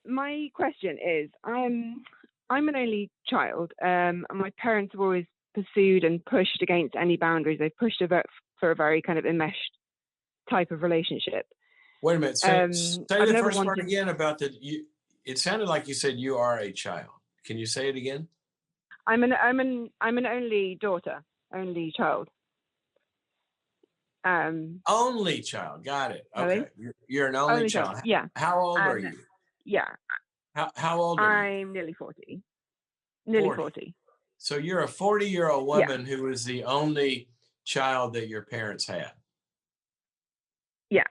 my question is, I'm an only child, and my parents have always pursued and pushed against any boundaries. They've pushed for a very kind of enmeshed type of relationship. Wait a minute. Say I've the never first part wanted. again about the you. It sounded like you said you are a child. Can you say it again? I'm an only daughter, only child. Only child. Got it. Hello? Okay. You're an only Only child. child. Yeah. How old are And you? yeah, How old are you? I'm nearly 40. Nearly 40. 40. So you're a 40-year-old Yeah. woman who is the only child that your parents had. Yeah.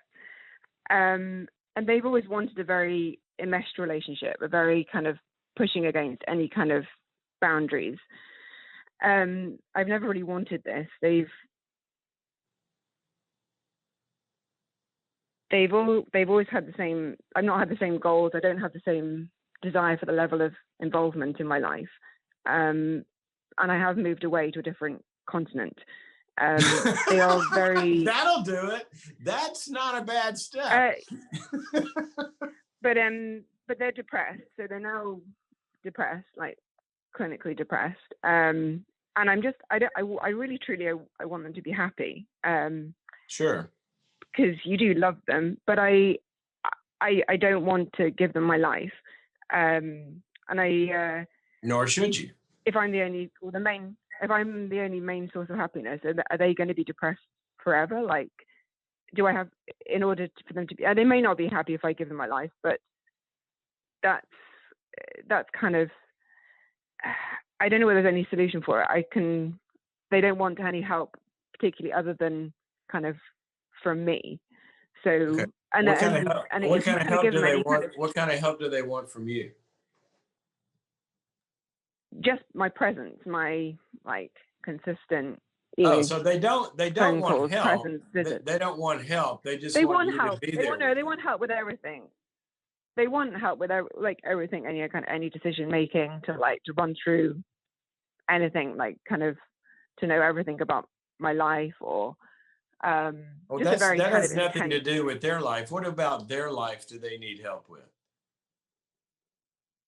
And they've always wanted a very enmeshed relationship, a very kind of pushing against any kind of boundaries. I've never really wanted this. They've always had the same. I've not had the same goals. I don't have the same desire for the level of involvement in my life. And I have moved away to a different continent. They are very. That'll do it. That's not a bad step. But they're depressed, so they're now depressed, like clinically depressed. And I'm just, I really truly, I want them to be happy. Sure. Because you do love them, but I don't want to give them my life. And nor should you. If I'm the only main source of happiness, are they going to be depressed forever? Like, do I have, in order for them to be, they may not be happy if I give them my life, but that's kind of, I don't know whether there's any solution for it. They don't want any help, particularly other than kind of from me. So, okay. What kind of help do they want? What kind of help do they want from you? Just my presence, my like consistent. So they don't want help. They don't want help. They just want you help. to be there. They want help with everything. They want help with everything, any decision making, to run through anything, like kind of to know everything about my life, or that has nothing to do with their life. What about their life do they need help with?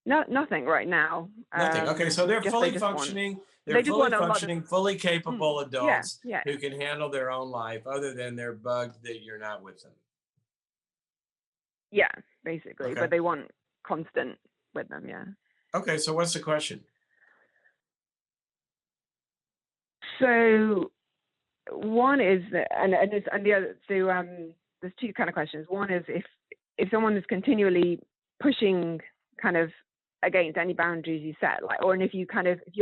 No, nothing right now. Nothing. Okay, so they're fully functioning. They're fully functioning, fully capable adults who can handle their own life, other than they're bugged that you're not with them. Yeah, basically. Okay. But they want constant with them. Yeah. Okay, so what's the question? So one is, and the other. So there's two kind of questions. One is if someone is continually pushing kind of against any boundaries you set, and if you're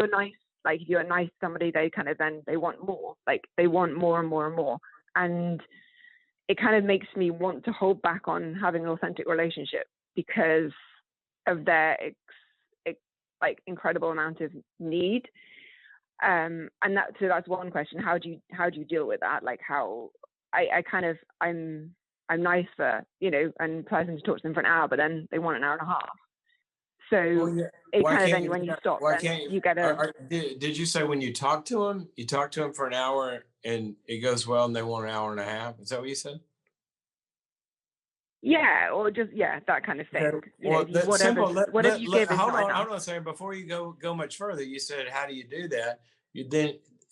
nice, if you're nice to somebody, they kind of then they want more, they want more and more and more, and it kind of makes me want to hold back on having an authentic relationship because of their incredible amount of need. And that's one question. How do you deal with that? Like, how I'm nice for, and pleasant to talk to them for an hour, but then they want an hour and a half. So when you stop, you get did you say when you talk to them for an hour and it goes well and they want an hour and a half? Is that what you said? Yeah, or just that kind of thing. Okay. Well, whatever you give is hold not enough. on a second. Before you go much further, you said, how do you do that?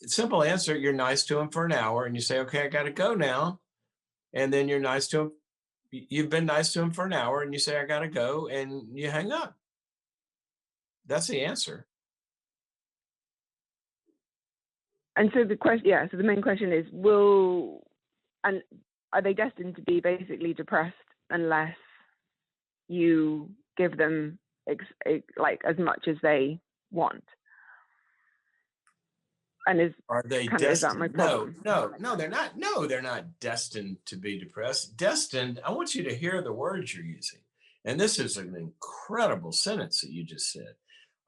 Simple answer, you're nice to them for an hour and you say, okay, I got to go now. And then you're nice to them. You've been nice to them for an hour and you say, I got to go, and you hang up. That's the answer. And so the main question is, are they destined to be basically depressed unless you give them as much as they want? And are they destined? Is that my problem? No, they're not. No, they're not destined to be depressed. Destined, I want you to hear the words you're using. And this is an incredible sentence that you just said.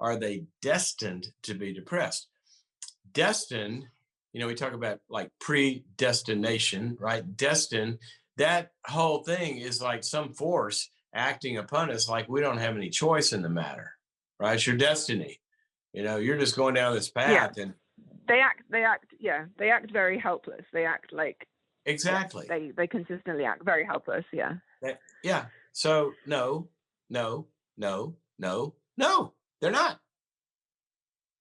Are they destined to be depressed? Destined, we talk about like predestination, right? Destined, that whole thing is like some force acting upon us, like we don't have any choice in the matter, right? It's your destiny. You're just going down this path. Yeah. And they act very helpless. They act like, exactly. They consistently act very helpless. Yeah. So no, no, no, no, they're not.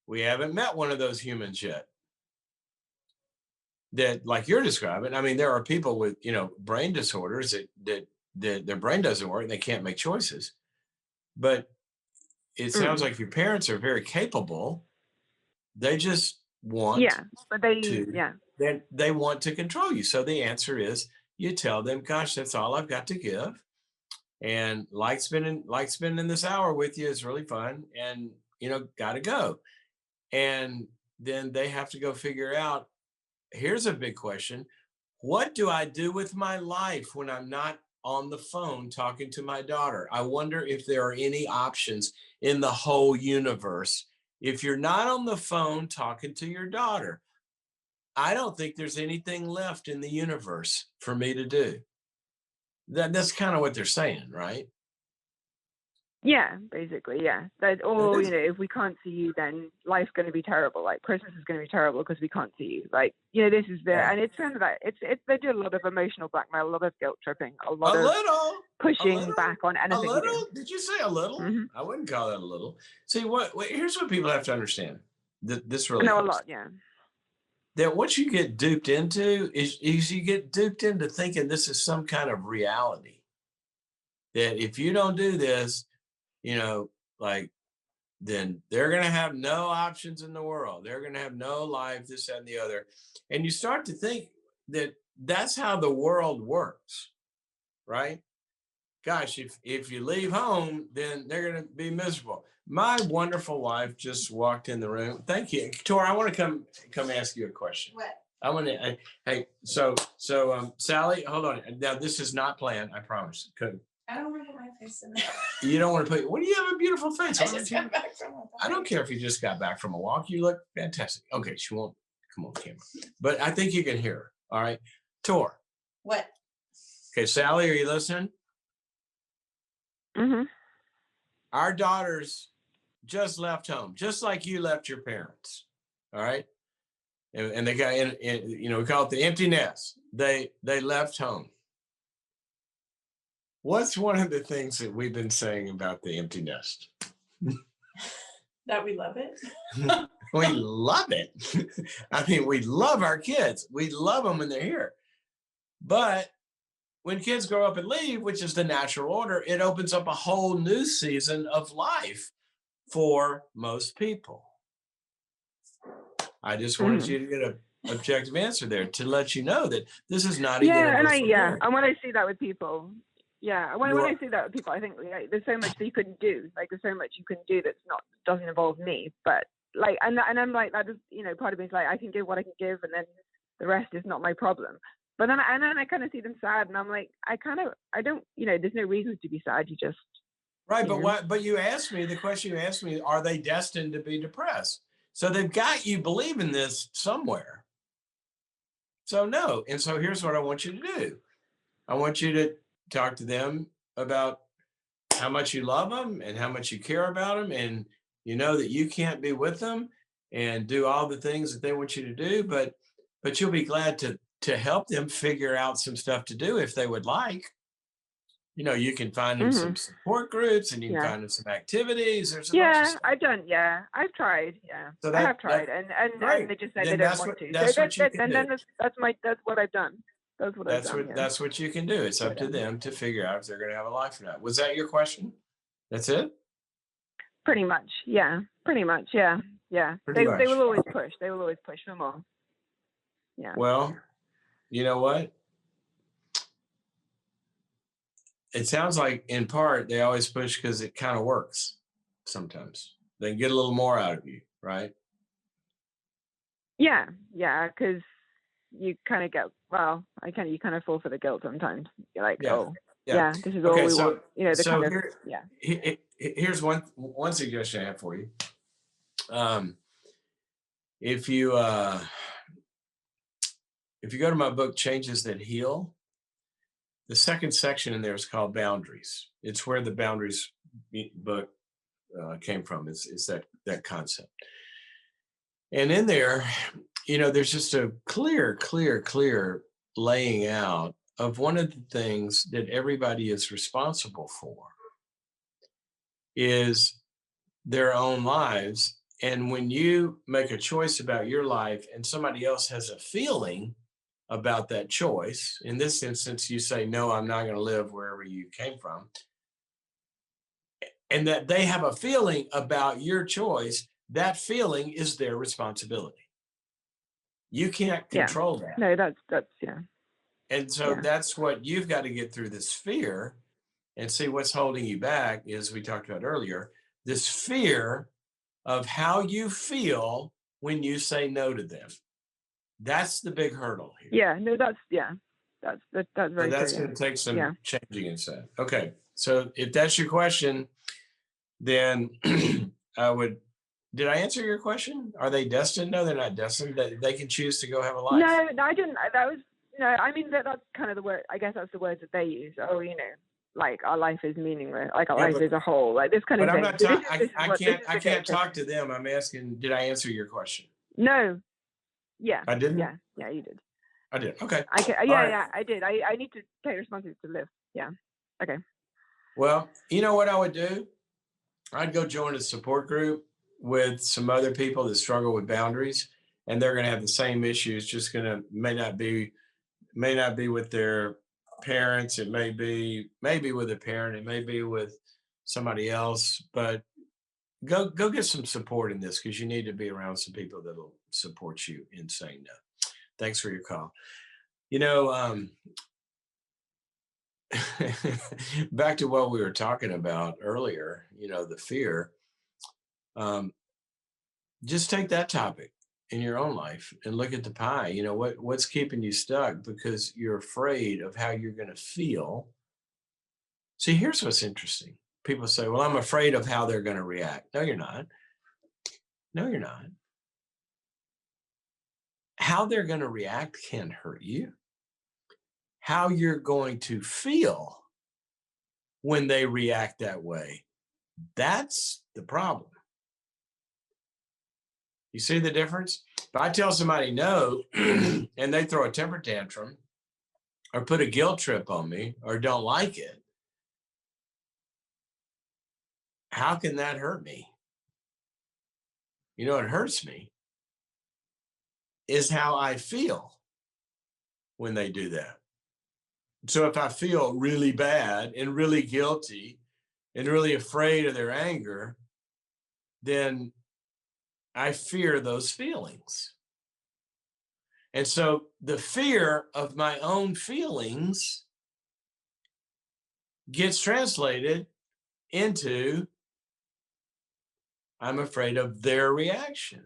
We haven't met one of those humans yet that, like you're describing. I mean, there are people with, brain disorders that their brain doesn't work and they can't make choices. But it sounds Mm. like your parents are very capable. They just want Yeah, but they, to yeah. they want to control you. So the answer is you tell them, gosh, that's all I've got to give. And like spending this hour with you is really fun. And gotta go. And then they have to go figure out, here's a big question. What do I do with my life when I'm not on the phone talking to my daughter? I wonder if there are any options in the whole universe. If you're not on the phone talking to your daughter, I don't think there's anything left in the universe for me to do. That's kind of what they're saying, right? Yeah, basically, yeah. That, That or is- if we can't see you, then life's going to be terrible. Like Christmas is going to be terrible because we can't see you. Like, this is yeah. and it's kind of that. It's they do a lot of emotional blackmail, a lot of guilt tripping, a lot A of little, a pushing little, back on a anything you do. little. Did you say a little? Hmm. I wouldn't call that a little. See, here's what people have to understand. This really No, a helps. lot, yeah. That what you get duped into is you get duped into thinking this is some kind of reality. That if you don't do this, you know, like then they're going to have no options in the world. They're going to have no life, this, that, and the other. And you start to think that that's how the world works, right? Gosh, if you leave home, then they're going to be miserable. My wonderful wife just walked in the room. Thank you, Tor. I want to come ask you a question. What? I want to. Hey, so Sally, hold on. Now this is not planned. I promise. I don't want to put my face in there. You don't want to put. What do you have a beautiful face? I just got back from a I don't care if you just got back from a walk. You look fantastic. Okay, she won't come on camera, but I think you can hear her. All right, Tor. What? Okay, Sally, are you listening? Hmm. Our daughters just left home, just like you left your parents. All right, and they got in we call it the empty nest. They left home. What's one of the things that we've been saying about the empty nest? That we love it? We love it. I mean, we love our kids. We love them when they're here. But when kids grow up and leave, which is the natural order, it opens up a whole new season of life for most people. I just wanted Hmm. you to get an objective answer there to let you know that this is not a Yeah, universal rule. and when I see that with people, yeah, when You I are- see that with people, I think there's so much that you can do. Like there's so much you can do that's not doesn't involve me. But like, and I'm like that is part of me is like I can give what I can give, and then the rest is not my problem. But then I kind of see them sad, and I'm like I don't there's no reason to be sad. You just Right, you but know But you asked me, the question you asked me, are they destined to be depressed? So they've got you believing this somewhere. So no. And so here's what I want you to do. I want you to talk to them about how much you love them and how much you care about them, and you know that you can't be with them and do all the things that they want you to do, but you'll be glad to help them figure out some stuff to do if they would like. You can find them hmm some support groups and you can yeah. find them some activities. There's a bunch of Yeah, stuff. I've tried. Yeah, So I have that tried, and great. they just say they Then don't want to. So that's what you can and do. then that's what I've done. That's what I've done. Yeah, That's what you can do. It's so up to them to figure out if they're going to have a life or not. Was that your question? That's it? pretty much. Yeah, pretty much. Yeah, yeah. Pretty They much. will always push. They will always push for more. Yeah. Well, you know what? It sounds like in part they always push because it kind of works sometimes. They can get a little more out of you, right? Yeah, yeah. Because you kind of get you kind of fall for the guilt sometimes. You're like, Yeah. oh, Yeah. yeah, this is all Okay, we so want. The so kind of here yeah. here's one suggestion I have for you. If you go to my book Changes That Heal, the second section in there is called Boundaries. It's where the Boundaries book came from. Is that concept? And in there, there's just a clear laying out of one of the things that everybody is responsible for is their own lives. And when you make a choice about your life and somebody else has a feeling about that choice, in this instance, you say, no, I'm not going to live wherever you came from, and that they have a feeling about your choice, that feeling is their responsibility. You can't control that. No, that's yeah. And so that's what you've got to get through, this fear, and see what's holding you back, as we talked about earlier, this fear of how you feel when you say no to them. That's the big hurdle here. Yeah, no, that's very So that's true. going to take some changing inside. Okay. So if that's your question, then did I answer your question? Are they destined? No, they're not destined. They can choose to go have a life. No, I didn't. I mean, that's kind of the word, I guess that's the words that they use. Oh, like our life is meaningless, like our life is a whole, like this kind of thing. But I'm not I can't talk to them. I'm asking, did I answer your question? No. Yeah. I didn't? Yeah, you did. I did. Okay. I did. I need to take responsibility to live. Yeah. Okay. Well, you know what I would do? I'd go join a support group with some other people that struggle with boundaries, and they're going to have the same issues. Just may not be with their parents. It may be with a parent. It may be with somebody else. But go get some support in this, because you need to be around some people that will support you in saying no. Thanks for your call. Back to what we were talking about earlier, the fear. Just take that topic in your own life and look at the pie. What's keeping you stuck? Because you're afraid of how you're going to feel. See, here's what's interesting. People say, well, I'm afraid of how they're going to react. No, you're not. No, you're not. How they're going to react can hurt you. How you're going to feel when they react that way, that's the problem. You see the difference? If I tell somebody no and they throw a temper tantrum or put a guilt trip on me or don't like it, how can that hurt me? What hurts me is how I feel when they do that. So if I feel really bad and really guilty and really afraid of their anger, then I fear those feelings. And so the fear of my own feelings gets translated into, I'm afraid of their reaction.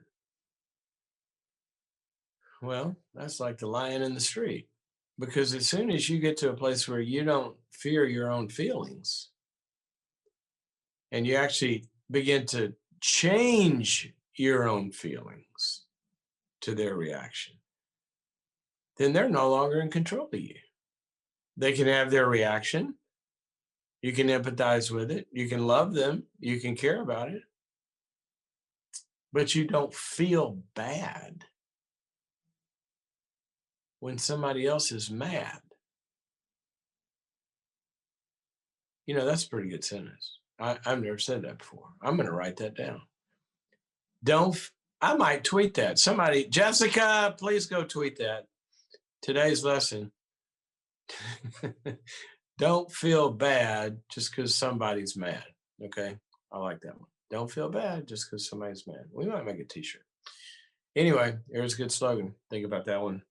Well, that's like the lion in the street, because as soon as you get to a place where you don't fear your own feelings and you actually begin to change your own feelings to their reaction, then they're no longer in control of you. They can have their reaction. You can empathize with it. You can love them. You can care about it. But you don't feel bad when somebody else is mad. That's a pretty good sentence. I've never said that before. I'm going to write that down. I might tweet that. Somebody, Jessica, please go tweet that. Today's lesson. Don't feel bad just because somebody's mad. Okay. I like that one. Don't feel bad just because somebody's mad. We might make a t-shirt. Anyway, here's a good slogan. Think about that one.